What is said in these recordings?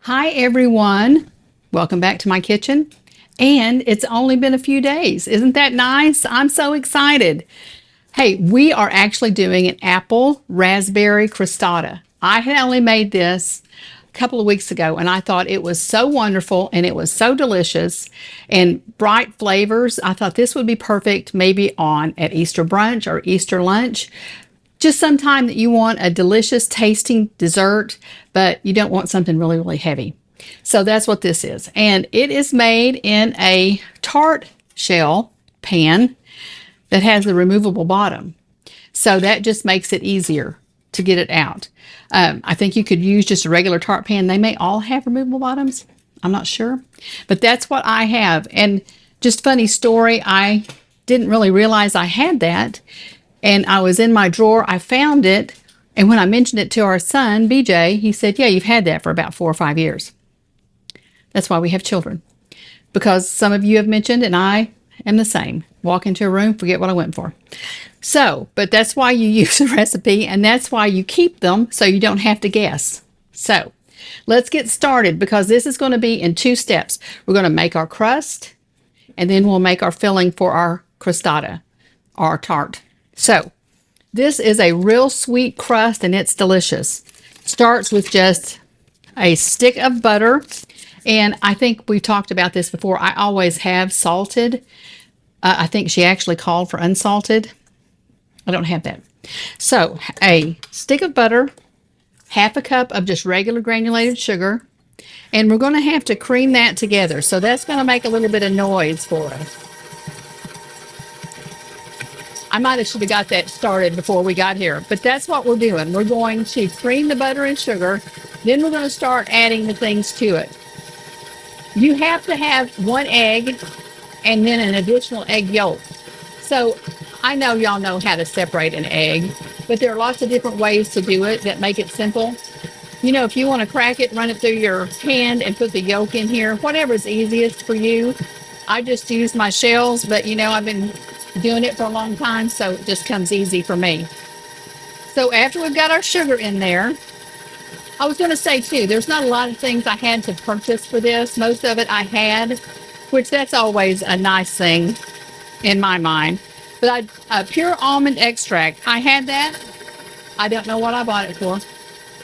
Hi everyone, welcome back to my kitchen. And it's only been a few days. Isn't that nice? I'm so excited. Hey, we are actually doing an apple raspberry crostata. I had only made this a couple of weeks ago and I thought it was so wonderful and it was so delicious and bright flavors. I thought this would be perfect maybe on at Easter brunch or Easter lunch. Just sometime that you want a delicious tasting dessert, but you don't want something really, really heavy. So that's what this is. And it is made in a tart shell pan that has a removable bottom. So that just makes it easier to get it out. I think you could use just a regular tart pan. They may all have removable bottoms. I'm not sure. But that's what I have. And just funny story, I didn't really realize I had that. And I was in my drawer, I found it, and when I mentioned it to our son, BJ, he said, yeah, you've had that for about 4 or 5 years. That's why we have children. Because some of you have mentioned, and I am the same. Walk into a room, forget what I went for. So, but that's why you use a recipe, and that's why you keep them, so you don't have to guess. So, let's get started, because this is going to be in 2 steps. We're going to make our crust, and then we'll make our filling for our crostata, our tart. So, this is a real sweet crust and it's delicious. Starts with just a stick of butter. And I think we've talked about this before. I always have salted. I think she actually called for unsalted. I don't have that. So, a stick of butter, half a cup of just regular granulated sugar. And we're going to have to cream that together. So, that's going to make a little bit of noise for us. I should have got that started before we got here, but that's what we're doing. We're going to cream the butter and sugar, then we're going to start adding the things to it. You have to have 1 egg and then an additional egg yolk. So I know y'all know how to separate an egg, but there are lots of different ways to do it that make it simple. You know, if you want to crack it, run it through your hand and put the yolk in here, whatever's easiest for you. I just use my shells, but you know, I've been doing it for a long time, so it just comes easy for me. So after we've got our sugar in there, I was going to say too, there's not a lot of things I had to purchase for this. Most of it I had, which that's always a nice thing in my mind. But pure almond extract, I had that. I don't know what I bought it for,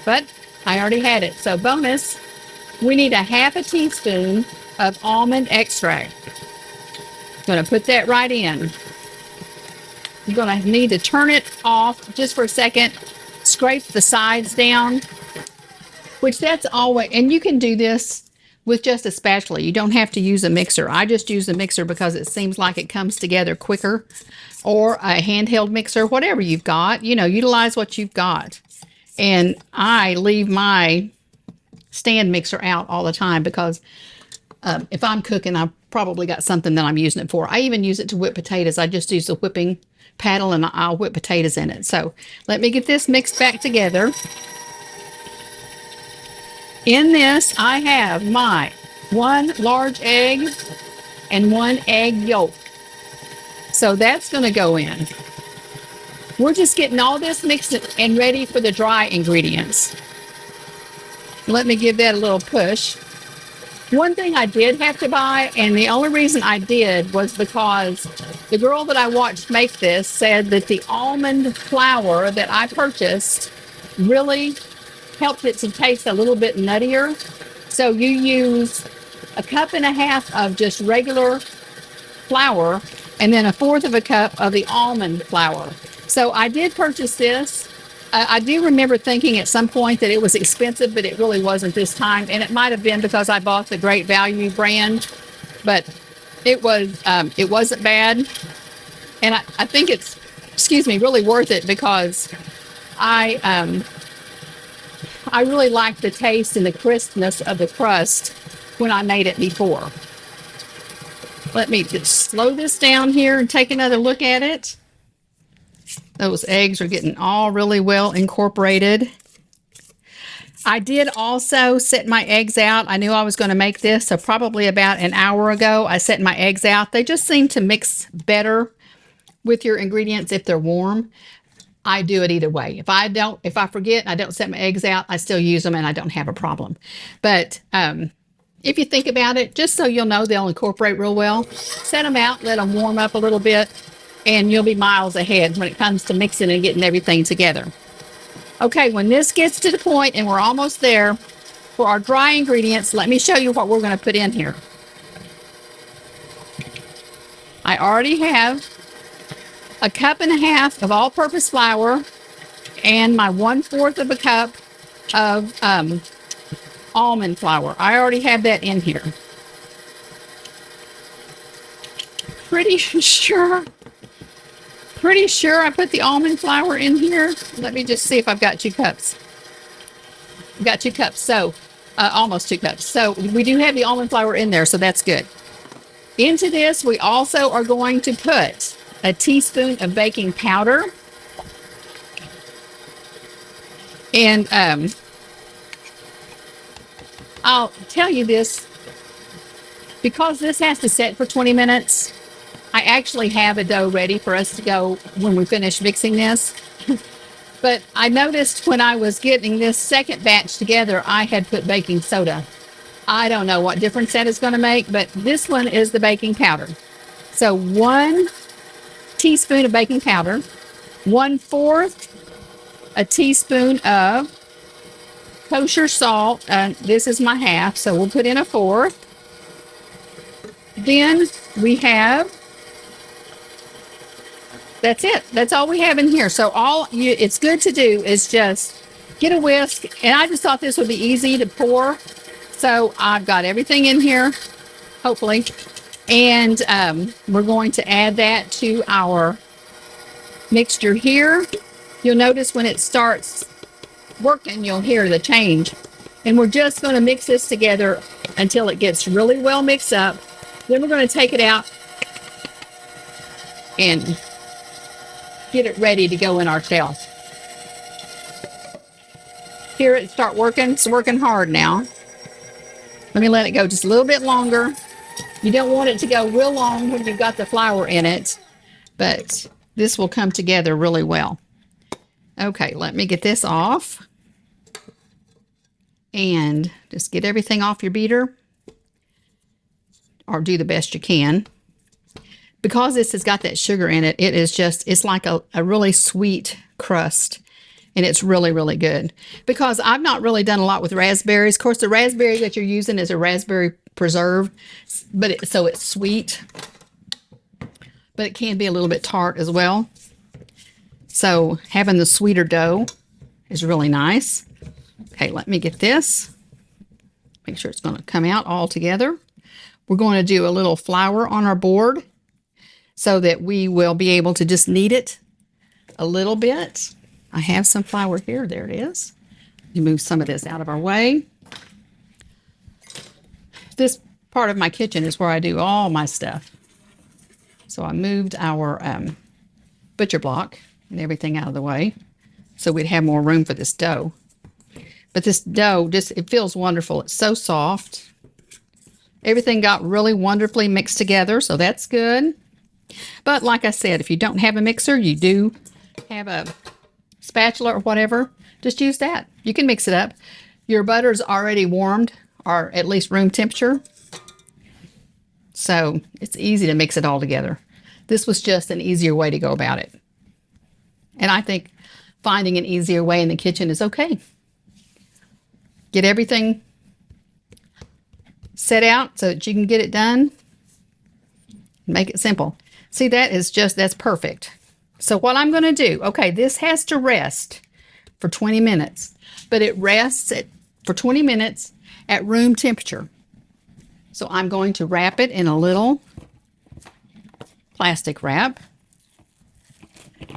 but I already had it. So bonus, we need a half a teaspoon of almond extract. I'm going to put that right in. You're going to need to turn it off just for a second. Scrape the sides down, which that's always, and you can do this with just a spatula. You don't have to use a mixer. I just use a mixer because it seems like it comes together quicker, or a handheld mixer, whatever you've got. You know, utilize what you've got. And I leave my stand mixer out all the time because if I'm cooking, I've probably got something that I'm using it for. I even use it to whip potatoes. I just use the whipping paddle and I'll whip potatoes in it. So let me get this mixed back together. In this, I have my 1 large egg and 1 egg yolk. So that's going to go in. We're just getting all this mixed and ready for the dry ingredients. Let me give that a little push. One thing I did have to buy, and the only reason I did was because the girl that I watched make this said that the almond flour that I purchased really helped it to taste a little bit nuttier. So you use 1.5 cups of just regular flour and then 1/4 cup of the almond flour. So I did purchase this. I do remember thinking at some point that it was expensive, but it really wasn't this time. And it might have been because I bought the Great Value brand, but it wasn't bad. And I think it's, really worth it because I really liked the taste and the crispness of the crust when I made it before. Let me just slow this down here and take another look at it. Those eggs are getting all really well incorporated. I did also set my eggs out. I knew I was going to make this, so probably about an hour ago, I set my eggs out. They just seem to mix better with your ingredients if they're warm. I do it either way. If I forget, and I don't set my eggs out, I still use them and I don't have a problem. But if you think about it, just so you'll know they'll incorporate real well, set them out, let them warm up a little bit, and you'll be miles ahead when it comes to mixing and getting everything together. Okay, when this gets to the point and we're almost there, for our dry ingredients, let me show you what we're going to put in here. I already have a cup and a half of all-purpose flour and my 1/4 of a cup of almond flour. I already have that in here. Pretty sure I put the almond flour in here. Let me just see if I've got 2 cups. I've got 2 cups, so almost 2 cups. So we do have the almond flour in there, so that's good. Into this, we also are going to put a teaspoon of baking powder. And I'll tell you this, because this has to set for 20 minutes, I actually have a dough ready for us to go when we finish mixing this. But I noticed when I was getting this second batch together, I had put baking soda. I don't know what difference that is going to make, but this one is the baking powder. So 1 teaspoon of baking powder, 1/4 a teaspoon of kosher salt. This is my half, so we'll put in 1/4. Then we have, that's it. That's all we have in here. So it's good to do is just get a whisk. And I just thought this would be easy to pour. So I've got everything in here, hopefully. And we're going to add that to our mixture here. You'll notice when it starts working, you'll hear the change. And we're just going to mix this together until it gets really well mixed up. Then we're going to take it out and get it ready to go in our shell. Hear it start working. It's working hard now. Let me let it go just a little bit longer. You don't want it to go real long when you've got the flour in it, but this will come together really well. Okay, let me get this off and just get everything off your beater, or do the best you can. Because this has got that sugar in it, it's like a really sweet crust, and it's really, really good. Because I've not really done a lot with raspberries. Of course, the raspberry that you're using is a raspberry preserve, but so it's sweet, but it can be a little bit tart as well. So having the sweeter dough is really nice. Okay, let me get this. Make sure it's going to come out all together. We're going to do a little flour on our board so that we will be able to just knead it a little bit. I have some flour here. There it is. You move some of this out of our way. This part of my kitchen is where I do all my stuff. So I moved our butcher block and everything out of the way so we'd have more room for this dough. But this dough, it feels wonderful. It's so soft. Everything got really wonderfully mixed together, so that's good. But like I said, if you don't have a mixer, you do have a spatula or whatever, just use that. You can mix it up. Your butter's already warmed, or at least room temperature. So it's easy to mix it all together. This was just an easier way to go about it. And I think finding an easier way in the kitchen is okay. Get everything set out so that you can get it done. Make it simple. See, that's perfect. So what I'm going to do, okay, this has to rest for 20 minutes, but it rests for 20 minutes at room temperature. So I'm going to wrap it in a little plastic wrap.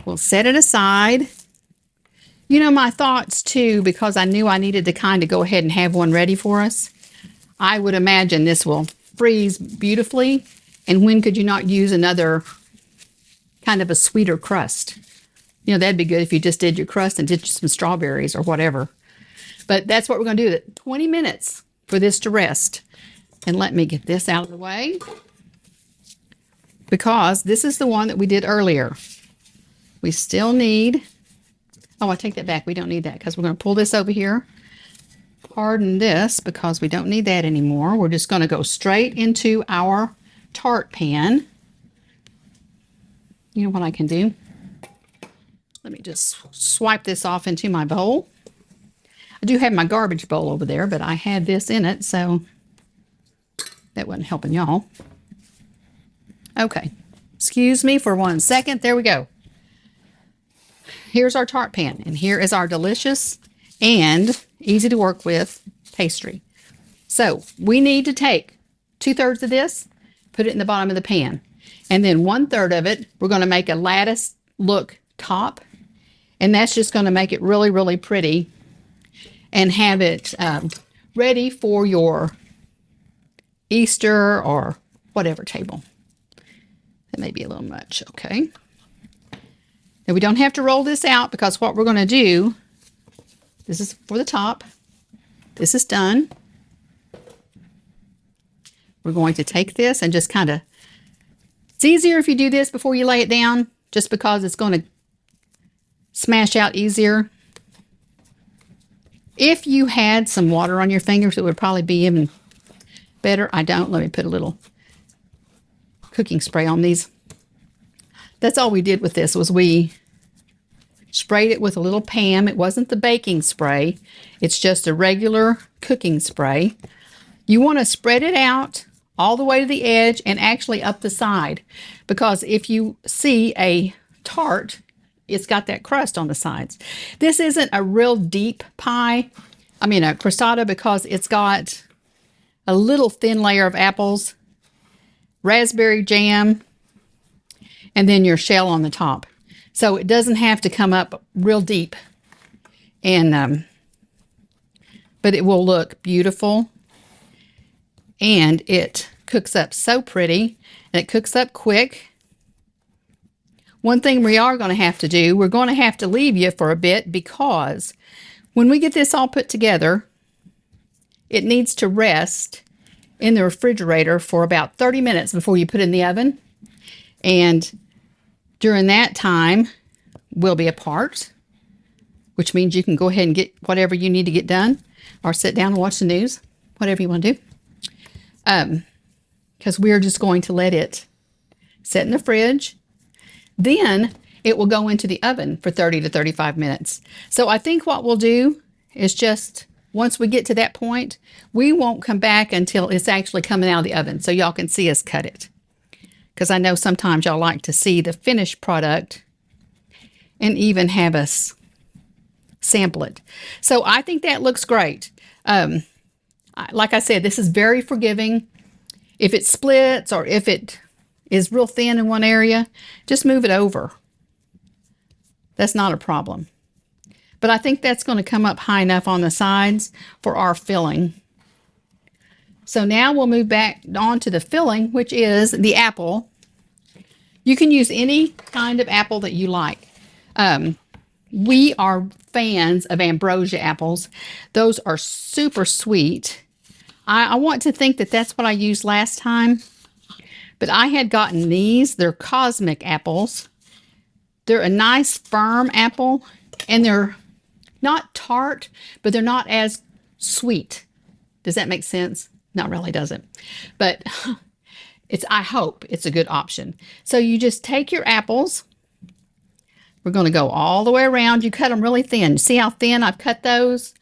We'll set it aside. You know, my thoughts too, because I knew I needed to kind of go ahead and have one ready for us. I would imagine this will freeze beautifully. And when could you not use another kind of a sweeter crust? You know, that'd be good if you just did your crust and did some strawberries or whatever. But that's what we're going to do. 20 minutes for this to rest. And let me get this out of the way, because this is the one that we did earlier. We still need Oh, I take that back. We don't need that because we're going to pull this over here. Harden this because we don't need that anymore. We're just going to go straight into our tart pan. You know what I can do? Let me just swipe this off into my bowl. I do have my garbage bowl over there, but I had this in it, so that wasn't helping y'all. Okay, excuse me for 1 second. There we go. Here's our tart pan, and here is our delicious and easy to work with pastry. So we need to take 2/3 of this, put it in the bottom of the pan, and then 1/3 of it, we're going to make a lattice look top, and that's just going to make it really, really pretty and have it ready for your Easter or whatever table. That may be a little much, okay? Now we don't have to roll this out because what we're going to do, this is for the top. This is done. We're going to take this and just kind of, it's easier if you do this before you lay it down, just because it's going to smash out easier. If you had some water on your fingers, it would probably be even better. I don't. Let me put a little cooking spray on these. That's all we did with this, was we sprayed it with a little Pam. It wasn't the baking spray. It's just a regular cooking spray. You want to spread it out all the way to the edge and actually up the side, because if you see a tart, it's got that crust on the sides. This isn't a real deep pie. I mean a crostata, because it's got a little thin layer of apples, raspberry jam, and then your shell on the top. So it doesn't have to come up real deep, and but it will look beautiful, and it cooks up so pretty, and it cooks up quick. One thing we are going to have to do, we're going to have to leave you for a bit, because when we get this all put together, it needs to rest in the refrigerator for about 30 minutes before you put it in the oven. And during that time, we'll be apart, which means you can go ahead and get whatever you need to get done, or sit down and watch the news, whatever you want to do. Because we're just going to let it sit in the fridge. Then it will go into the oven for 30 to 35 minutes. So I think what we'll do is just, once we get to that point, we won't come back until it's actually coming out of the oven, so y'all can see us cut it. Because I know sometimes y'all like to see the finished product and even have us sample it. So I think that looks great. Like I said, this is very forgiving. If it splits or if it is real thin in one area, just move it over. That's not a problem. But I think that's going to come up high enough on the sides for our filling. So now we'll move back on to the filling, which is the apple. You can use any kind of apple that you like. We are fans of ambrosia apples. Those are super sweet. I want to think that that's what I used last time. But I had gotten these. They're cosmic apples. They're a nice firm apple, and they're not tart, but they're not as sweet. Does that make sense? Not really, does it? But I hope it's a good option. So you just take your apples. We're going to go all the way around. You cut them really thin. See how thin I've cut those?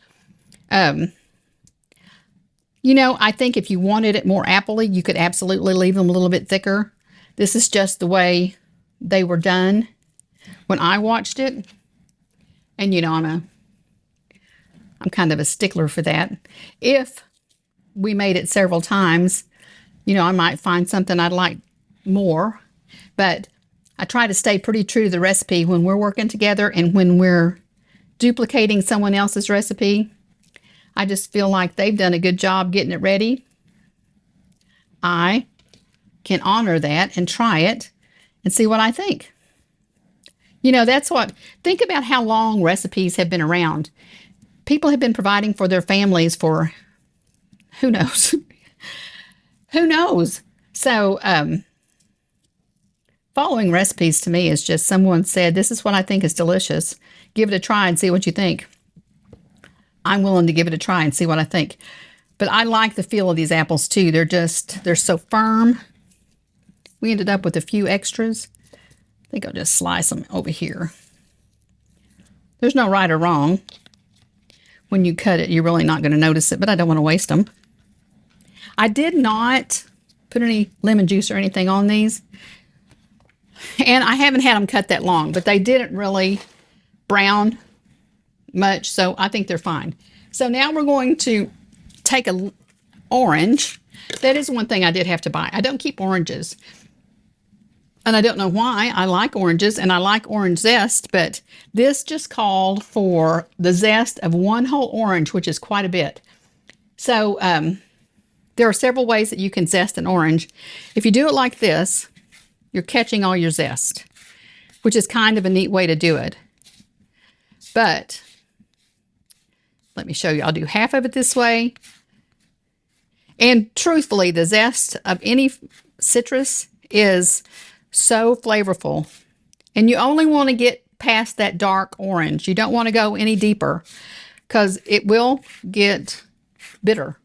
You know, I think if you wanted it more appley, you could absolutely leave them a little bit thicker. This is just the way they were done when I watched it. And, you know, I'm kind of a stickler for that. If we made it several times, you know, I might find something I'd like more. But I try to stay pretty true to the recipe when we're working together, and when we're duplicating someone else's recipe, I just feel like they've done a good job getting it ready. I can honor that and try it and see what I think. You know, that's what, think about how long recipes have been around. People have been providing for their families for, who knows? Who knows? So, following recipes to me is just someone said, this is what I think is delicious. give it a try and see what you think. I'm willing to give it a try and see what I think. But I like the feel of these apples too. They're so firm. We ended up with a few extras. I think I'll just slice them over here. There's no right or wrong. When you cut it, you're really not going to notice it, but I don't want to waste them. I did not put any lemon juice or anything on these. And I haven't had them cut that long, but they didn't really brown much, so I think they're fine. So now we're going to take an orange. That is one thing I did have to buy. I don't keep oranges. And I don't know why. I like oranges and I like orange zest, but this just called for the zest of one whole orange, which is quite a bit. So there are several ways that you can zest an orange. If you do it like this, you're catching all your zest, which is kind of a neat way to do it. But let me show you. I'll do half of it this way. And truthfully, the zest of any citrus is so flavorful. And you only want to get past that dark orange. You don't want to go any deeper because it will get bitter.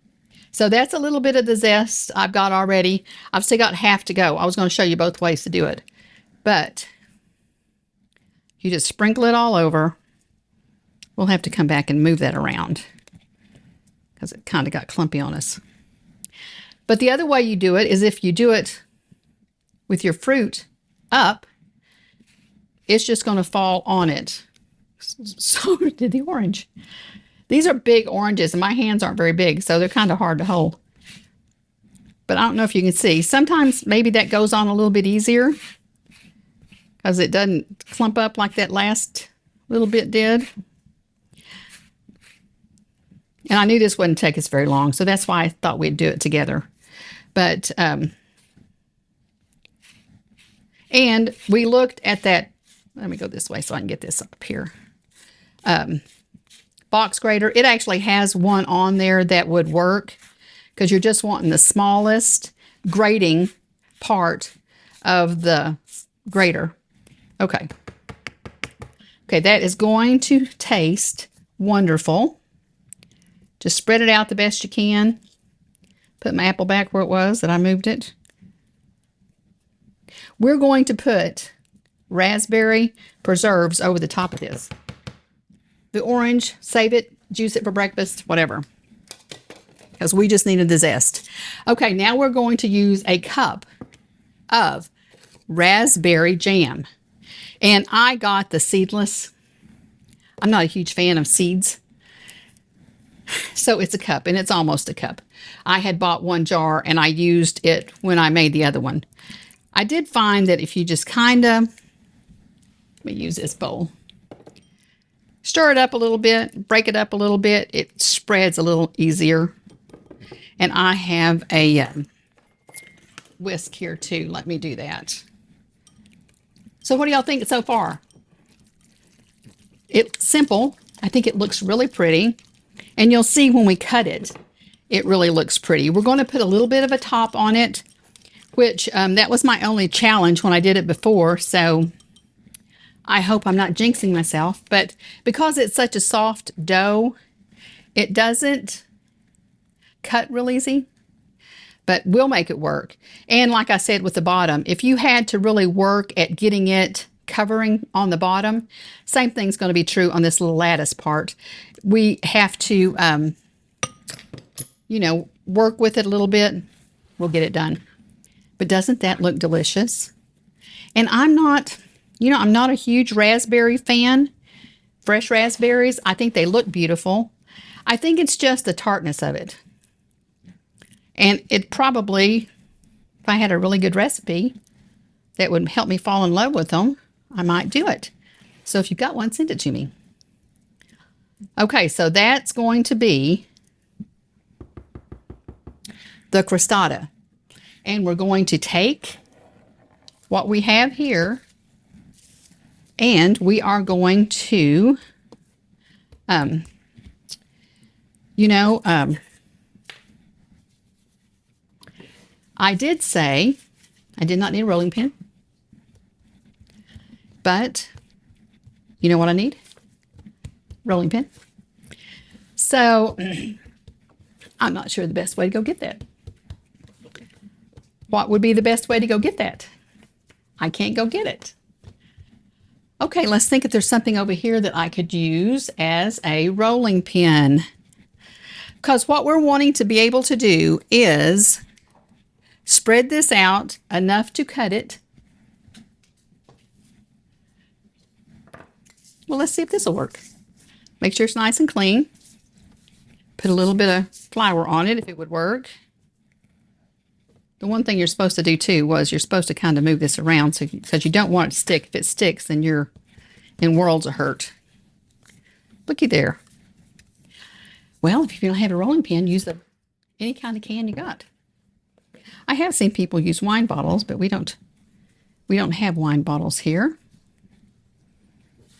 So that's a little bit of the zest I've got already. I've still got half to go. I was going to show you both ways to do it. But you just sprinkle it all over. We'll have to come back and move that around because it kind of got clumpy on us. But the other way you do it is if you do it with your fruit up, it's just going to fall on it. So did the orange. These are big oranges, and my hands aren't very big, so they're kind of hard to hold. But I don't know if you can see. Sometimes maybe that goes on a little bit easier because it doesn't clump up like that last little bit did. And I knew this wouldn't take us very long, so that's why I thought we'd do it together. But, and we looked at that. Let me go this way so I can get this up here. Box grater. It actually has one on there that would work because you're just wanting the smallest grating part of the grater. Okay. Okay, that is going to taste wonderful. Just spread it out the best you can. Put my apple back where it was that I moved it. We're going to put raspberry preserves over the top of this. The orange, save it, juice it for breakfast, whatever. Because we just needed the zest. Okay, now we're going to use a cup of raspberry jam. And I got the seedless. I'm not a huge fan of seeds. So it's a cup, and it's almost a cup. I had bought one jar, and I used it when I made the other one. I did find that if you just kind of, let me use this bowl. Stir it up a little bit, break it up a little bit. It spreads a little easier. And I have a whisk here too. Let me do that. So what do y'all think so far? It's simple. I think it looks really pretty. And you'll see when we cut it, it really looks pretty. We're going to put a little bit of a top on it, which that was my only challenge when I did it before. So I hope I'm not jinxing myself, but because it's such a soft dough, it doesn't cut real easy, but we'll make it work. And like I said with the bottom, if you had to really work at getting it covering on the bottom, same thing's going to be true on this little lattice part. We have to, you know, work with it a little bit. We'll get it done. But doesn't that look delicious? And I'm not... You know, I'm not a huge raspberry fan. Fresh raspberries, I think they look beautiful. I think it's just the tartness of it. And it probably, if I had a really good recipe that would help me fall in love with them, I might do it. So if you've got one, send it to me. Okay, so that's going to be the crostata. And we're going to take what we have here, and we are going to, I did say I did not need a rolling pin, but you know what I need? rolling pin. So I'm not sure the best way to go get that. What would be the best way to go get that? I can't go get it. Okay, let's think if there's something over here that I could use as a rolling pin. Because what we're wanting to be able to do is spread this out enough to cut it. Well, let's see if this will work. Make sure it's nice and clean. Put a little bit of flour on it if it would work. The one thing you're supposed to do too was you're supposed to kind of move this around because you don't want it to stick. If it sticks, then you're in worlds of hurt. Looky there. Well, if you don't have a rolling pin, use any kind of can you got. I have seen people use wine bottles, but we don't have wine bottles here.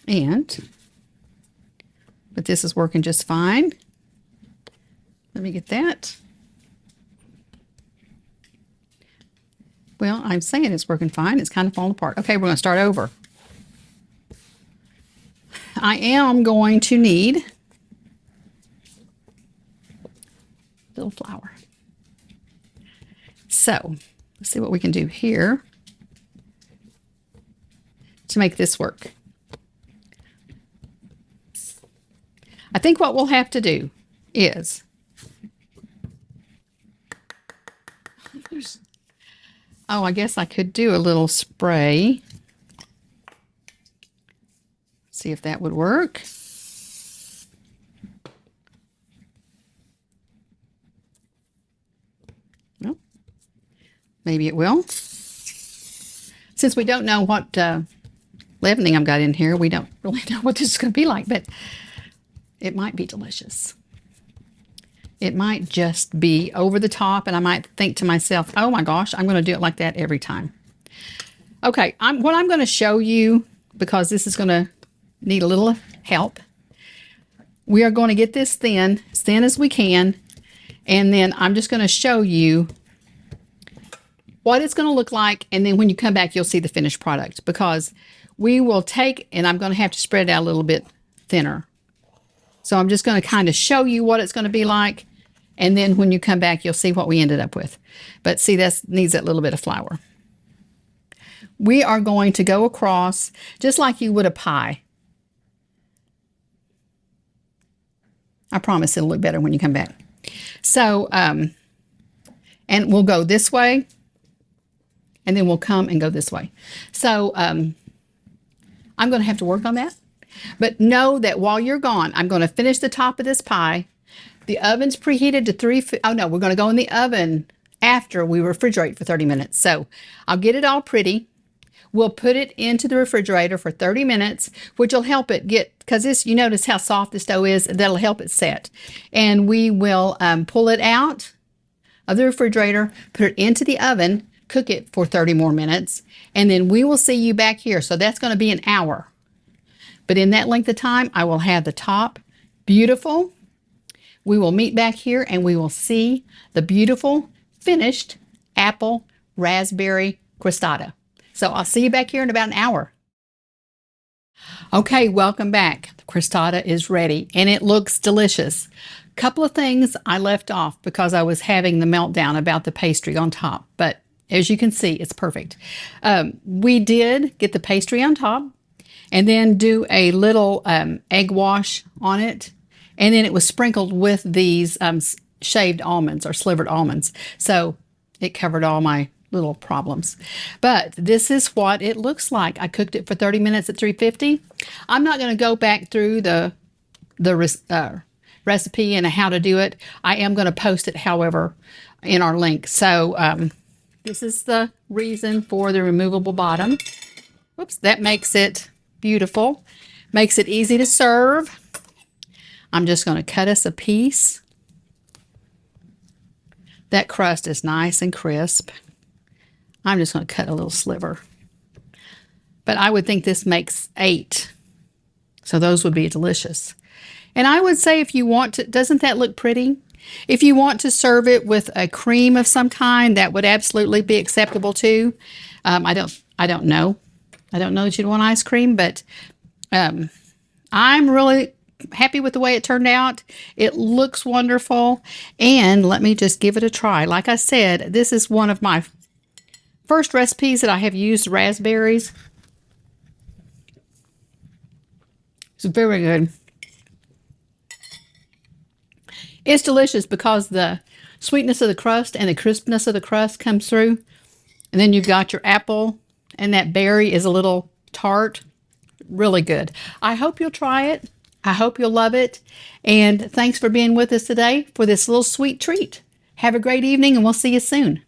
But this is working just fine. Let me get that. Well, I'm saying it's working fine. It's kind of falling apart. Okay, we're going to start over. I am going to need a little flour. So, let's see what we can do here to make this work. I think what we'll have to do is I guess I could do a little spray. See if that would work. No. Maybe it will. Since we don't know what leavening I've got in here, we don't really know what this is going to be like, but it might be delicious. It might just be over the top, and I might think to myself, oh my gosh, I'm going to do it like that every time. Okay, what I'm going to show you, because this is going to need a little help, we are going to get this as thin as we can, and then I'm just going to show you what it's going to look like, and then when you come back, you'll see the finished product, because we will take, and I'm going to have to spread it out a little bit thinner. So I'm just going to kind of show you what it's going to be like, and then when you come back, you'll see what we ended up with. But see, that needs that little bit of flour. We are going to go across just like you would a pie. I promise it'll look better when you come back. So, and we'll go this way, and then we'll come and go this way. So, I'm going to have to work on that. But know that while you're gone, I'm going to finish the top of this pie. The oven's preheated to 350. Oh no, we're going to go in the oven after we refrigerate for 30 minutes. So I'll get it all pretty. We'll put it into the refrigerator for 30 minutes, which will help it get, because this, you notice how soft this dough is, that'll help it set. And we will pull it out of the refrigerator, put it into the oven, cook it for 30 more minutes, and then we will see you back here. So that's going to be an hour. But in that length of time, I will have the top beautiful. We will meet back here and we will see the beautiful finished apple raspberry crostata. So I'll see you back here in about an hour. Okay, welcome back. The crostata is ready and it looks delicious. Couple of things I left off because I was having the meltdown about the pastry on top, but as you can see, it's perfect. We did get the pastry on top and then do a little egg wash on it. And then it was sprinkled with these shaved almonds or slivered almonds. So it covered all my little problems. But this is what it looks like. I cooked it for 30 minutes at 350. I'm not going to go back through the recipe and how to do it. I am going to post it, however, in our link. So this is the reason for the removable bottom. Whoops, that makes it beautiful. Makes it easy to serve. I'm just going to cut us a piece. That crust is nice and crisp. I'm just going to cut a little sliver. But I would think this makes 8. So those would be delicious. And I would say if you want to, doesn't that look pretty? If you want to serve it with a cream of some kind, that would absolutely be acceptable too. I don't know. I don't know that you'd want ice cream, but I'm really happy with the way it turned out. It looks wonderful. And let me just give it a try. Like I said, this is one of my first recipes that I have used raspberries. It's very good. It's delicious because the sweetness of the crust and the crispness of the crust comes through. And then you've got your apple, and that berry is a little tart. Really good. I hope you'll try it. I hope you'll love it. And thanks for being with us today for this little sweet treat. Have a great evening, and we'll see you soon.